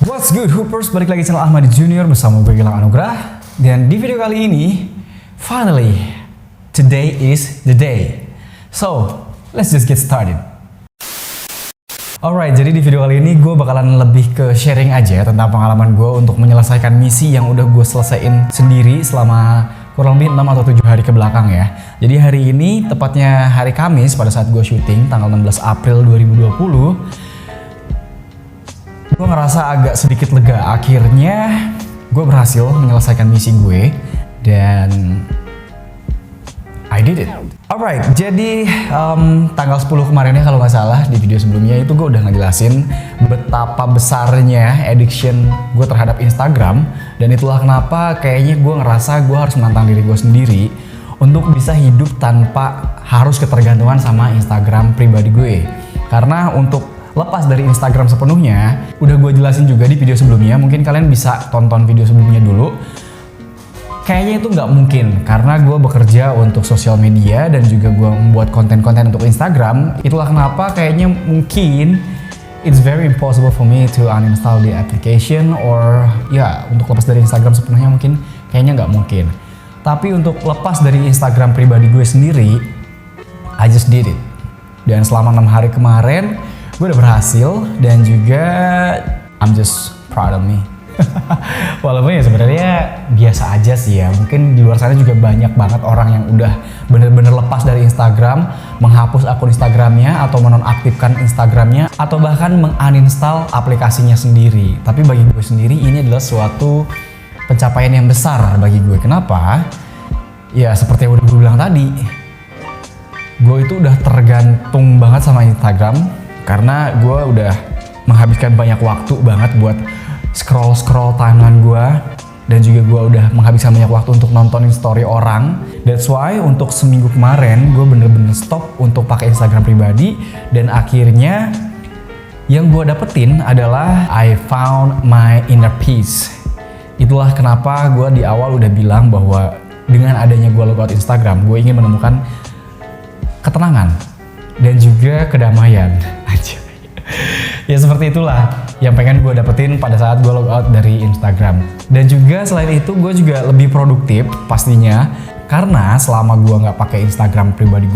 What's good Hoopers, balik lagi channel Ahmad Junior bersama gue Gilang Anugrah. Dan di video kali ini, finally, today is the day. So, let's just get started. Alright, jadi di video kali ini gue bakalan lebih ke sharing aja tentang pengalaman gue untuk menyelesaikan misi yang udah gue selesaiin sendiri selama kurang lebih 6 atau 7 hari ke belakang ya. Jadi hari ini, tepatnya hari Kamis pada saat gue syuting, tanggal 16 April 2020, gue ngerasa agak sedikit lega. Akhirnya gue berhasil menyelesaikan misi gue dan I did it. Alright, jadi tanggal 10 kemarin ya kalau nggak salah, di video sebelumnya itu gue udah ngejelasin betapa besarnya addiction gue terhadap Instagram. Dan itulah kenapa kayaknya gue ngerasa gue harus menantang diri gue sendiri untuk bisa hidup tanpa harus ketergantungan sama Instagram pribadi gue. Karena untuk lepas dari Instagram sepenuhnya, udah gue jelasin juga di video sebelumnya, mungkin kalian bisa tonton video sebelumnya dulu. Kayaknya itu nggak mungkin, karena gue bekerja untuk sosial media dan juga gue membuat konten-konten untuk Instagram. Itulah kenapa kayaknya mungkin it's very impossible for me to uninstall the application, or ya untuk lepas dari Instagram sepenuhnya mungkin kayaknya nggak mungkin. Tapi untuk lepas dari Instagram pribadi gue sendiri, I just did it. Dan selama 6 hari kemarin, gue udah berhasil dan juga I'm just proud of me. Walaupun ya sebenarnya biasa aja sih ya. Mungkin di luar sana juga banyak banget orang yang udah bener-bener lepas dari Instagram, menghapus akun Instagramnya atau menonaktifkan Instagramnya atau bahkan menguninstall aplikasinya sendiri. Tapi bagi gue sendiri ini adalah suatu pencapaian yang besar bagi gue. Kenapa? Ya seperti yang udah gue bilang tadi, gue itu udah tergantung banget sama Instagram. Karena gue udah menghabiskan banyak waktu banget buat scroll timeline gue. Dan juga gue udah menghabiskan banyak waktu untuk nontonin story orang. That's why untuk seminggu kemarin gue bener-bener stop untuk pakai Instagram pribadi. Dan akhirnya yang gue dapetin adalah I found my inner peace. Itulah kenapa gue di awal udah bilang bahwa dengan adanya gue logout Instagram, gue ingin menemukan ketenangan dan juga kedamaian. Ya seperti itulah yang pengen gue dapetin pada saat gue logout dari Instagram. Dan juga selain itu gue juga lebih produktif pastinya, karena selama gue nggak pakai Instagram pribadi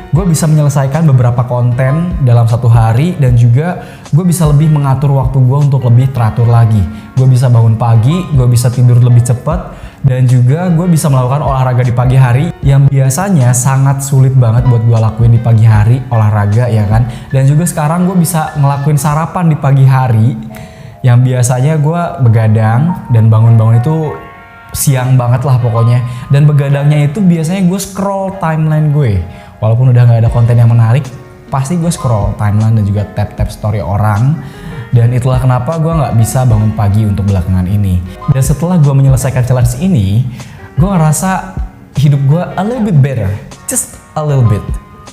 gue bisa menyelesaikan beberapa konten dalam satu hari. Dan juga gue bisa lebih mengatur waktu gue untuk lebih teratur lagi. Gue bisa bangun pagi, gue bisa tidur lebih cepat, dan juga gue bisa melakukan olahraga di pagi hari yang biasanya sangat sulit banget buat gue lakuin di pagi hari, olahraga ya kan. Dan juga sekarang gue bisa ngelakuin sarapan di pagi hari yang biasanya gue begadang dan bangun-bangun itu siang banget lah pokoknya. Dan begadangnya itu biasanya gue scroll timeline gue. Walaupun udah gak ada konten yang menarik, pasti gue scroll timeline dan juga tap-tap story orang. Dan itulah kenapa gue gak bisa bangun pagi untuk belakangan ini. Dan setelah gue menyelesaikan challenge ini, gue ngerasa hidup gue a little bit better. Just a little bit.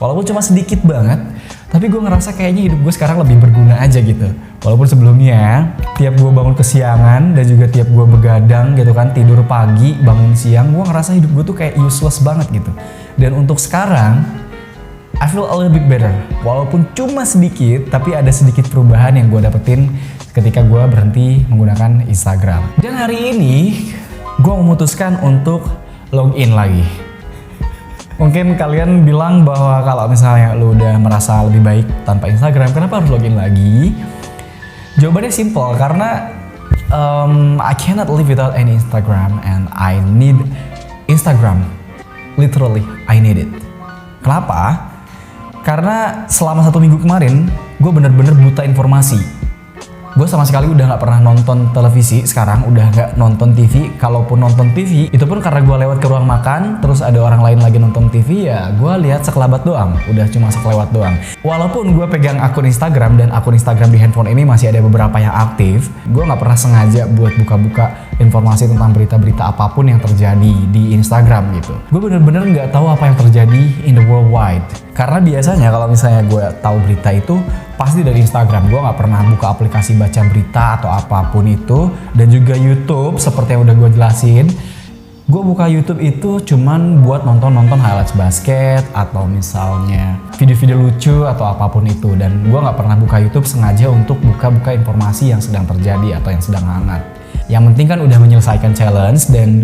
Walaupun cuma sedikit banget, tapi gue ngerasa kayaknya hidup gue sekarang lebih berguna aja gitu. Walaupun sebelumnya, tiap gue bangun kesiangan dan juga tiap gue begadang gitu kan, tidur pagi, bangun siang, gue ngerasa hidup gue tuh kayak useless banget gitu. Dan untuk sekarang, I feel a little bit better. Walaupun cuma sedikit, tapi ada sedikit perubahan yang gue dapetin ketika gue berhenti menggunakan Instagram. Dan hari ini, gue memutuskan untuk login lagi. Mungkin kalian bilang bahwa kalau misalnya lu udah merasa lebih baik tanpa Instagram, kenapa harus login lagi? Jawabannya simple, karena I cannot live without any Instagram and I need Instagram. Literally, I need it. Kenapa? Karena selama 1 minggu kemarin, gue bener-bener buta informasi. Gue sama sekali udah gak pernah nonton televisi sekarang, udah gak nonton TV. Kalaupun nonton TV, itu pun karena gue lewat ke ruang makan, terus ada orang lain lagi nonton TV, ya gue lihat sekelebat doang, udah cuma sekelewat doang. Walaupun gue pegang akun Instagram dan akun Instagram di handphone ini masih ada beberapa yang aktif, gue gak pernah sengaja buat buka-buka informasi tentang berita-berita apapun yang terjadi di Instagram gitu. Gue bener-bener gak tahu apa yang terjadi in the worldwide. Karena biasanya kalau misalnya gue tahu berita itu pasti dari Instagram. Gue nggak pernah buka aplikasi baca berita atau apapun itu. Dan juga YouTube seperti yang udah gue jelasin, gue buka YouTube itu cuman buat nonton highlights basket atau misalnya video-video lucu atau apapun itu, dan gue nggak pernah buka YouTube sengaja untuk buka-buka informasi yang sedang terjadi atau yang sedang hangat. Yang penting kan udah menyelesaikan challenge, dan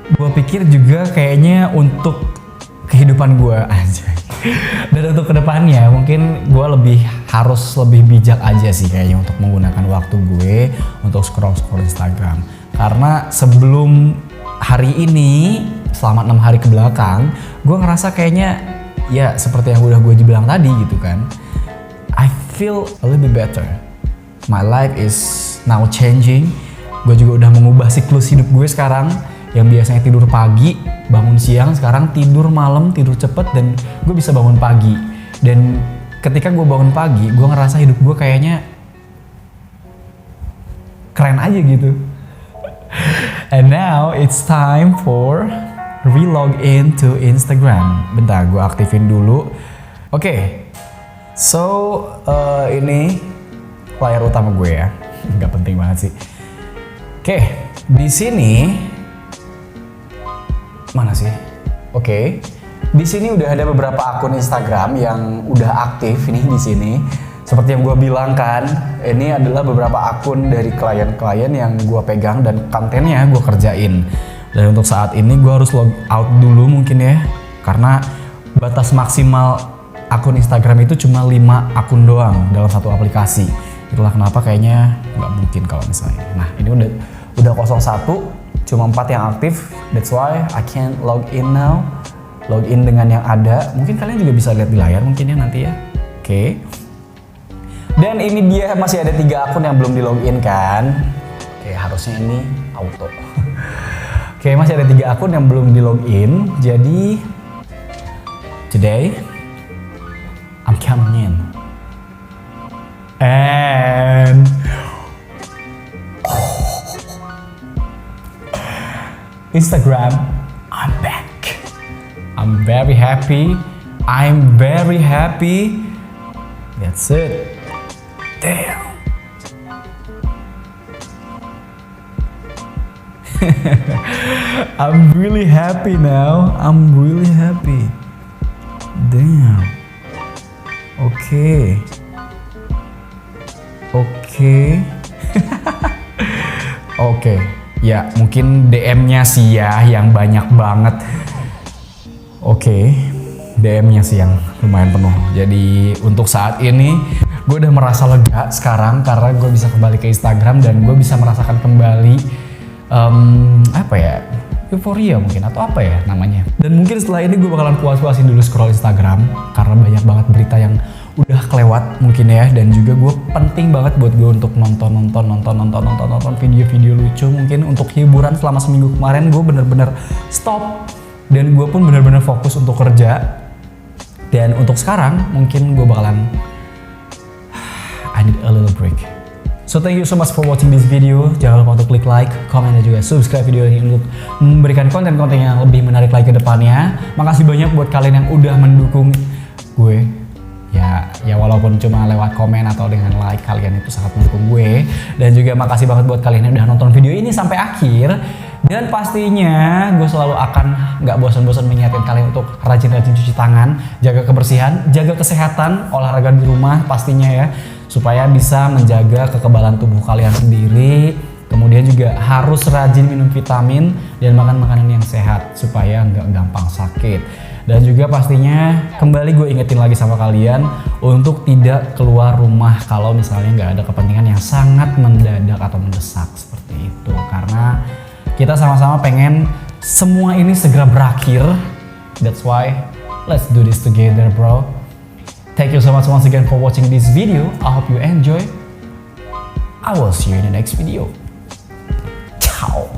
gue pikir juga kayaknya untuk kehidupan gue aja dan untuk kedepannya mungkin gue harus lebih bijak aja sih kayaknya untuk menggunakan waktu gue untuk scroll Instagram. Karena sebelum hari ini, selama 6 hari ke belakang, gue ngerasa kayaknya ya seperti yang udah gue bilang tadi gitu kan, I feel a little bit better. My life is now changing. Gue juga udah mengubah siklus hidup gue sekarang, yang biasanya tidur pagi, bangun siang, sekarang tidur malam, tidur cepet, dan gue bisa bangun pagi. Dan ketika gue bangun pagi, gue ngerasa hidup gue kayaknya keren aja gitu. And now it's time for relog into Instagram. Bentar, gue aktifin dulu. Oke, so ini layar utama gue ya, nggak penting banget sih. Oke, di sini mana sih? Oke, di sini udah ada beberapa akun Instagram yang udah aktif nih di sini. Seperti yang gue bilang kan, ini adalah beberapa akun dari klien-klien yang gue pegang dan kontennya gue kerjain. Dan untuk saat ini gue harus log out dulu mungkin ya, karena batas maksimal akun Instagram itu cuma 5 akun doang dalam satu aplikasi. Itulah kenapa kayaknya nggak mungkin kalau misalnya. Nah ini udah 01, cuma 4 yang aktif. That's why I can't log in now. Log in dengan yang ada. Mungkin kalian juga bisa lihat di layar mungkin ya nanti ya. Oke. Dan ini dia masih ada 3 akun yang belum di login kan. Oke, harusnya ini auto. Oke, masih ada 3 akun yang belum di login. Jadi today I'm coming in. And Instagram, I'm back. I'm very happy. That's it. Damn. I'm really happy now. Damn. Oke. Oke. Ya, mungkin DM-nya sih ya yang banyak banget. Oke. DM-nya sih yang lumayan penuh. Jadi untuk saat ini gue udah merasa lega sekarang karena gue bisa kembali ke Instagram dan gue bisa merasakan kembali euforia mungkin atau apa ya namanya. Dan mungkin setelah ini gue bakalan puas-puasin dulu scroll Instagram karena banyak banget berita yang udah kelewat mungkin ya, dan juga gue penting banget buat gue untuk nonton video-video lucu. Mungkin untuk hiburan selama seminggu kemarin gue bener-bener stop dan gue pun bener-bener fokus untuk kerja. Dan untuk sekarang mungkin gue bakalan I need a little break. So thank you so much for watching this video. Jangan lupa untuk klik like, comment, dan juga subscribe video ini untuk memberikan konten-konten yang lebih menarik lagi ke depannya. Makasih banyak buat kalian yang udah mendukung gue. Ya walaupun cuma lewat komen atau dengan like, kalian itu sangat mendukung gue. Dan juga makasih banget buat kalian yang udah nonton video ini sampai akhir. Dan pastinya gue selalu akan gak bosan-bosan mengingatkan kalian untuk rajin-rajin cuci tangan, jaga kebersihan, jaga kesehatan, olahraga di rumah pastinya ya, supaya bisa menjaga kekebalan tubuh kalian sendiri. Kemudian juga harus rajin minum vitamin dan makan makanan yang sehat supaya nggak gampang sakit. Dan juga pastinya kembali gue ingetin lagi sama kalian untuk tidak keluar rumah kalau misalnya nggak ada kepentingan yang sangat mendadak atau mendesak seperti itu. Karena kita sama-sama pengen semua ini segera berakhir. That's why let's do this together, bro. Thank you so much once again for watching this video. I hope you enjoy. I will see you in the next video. Ciao.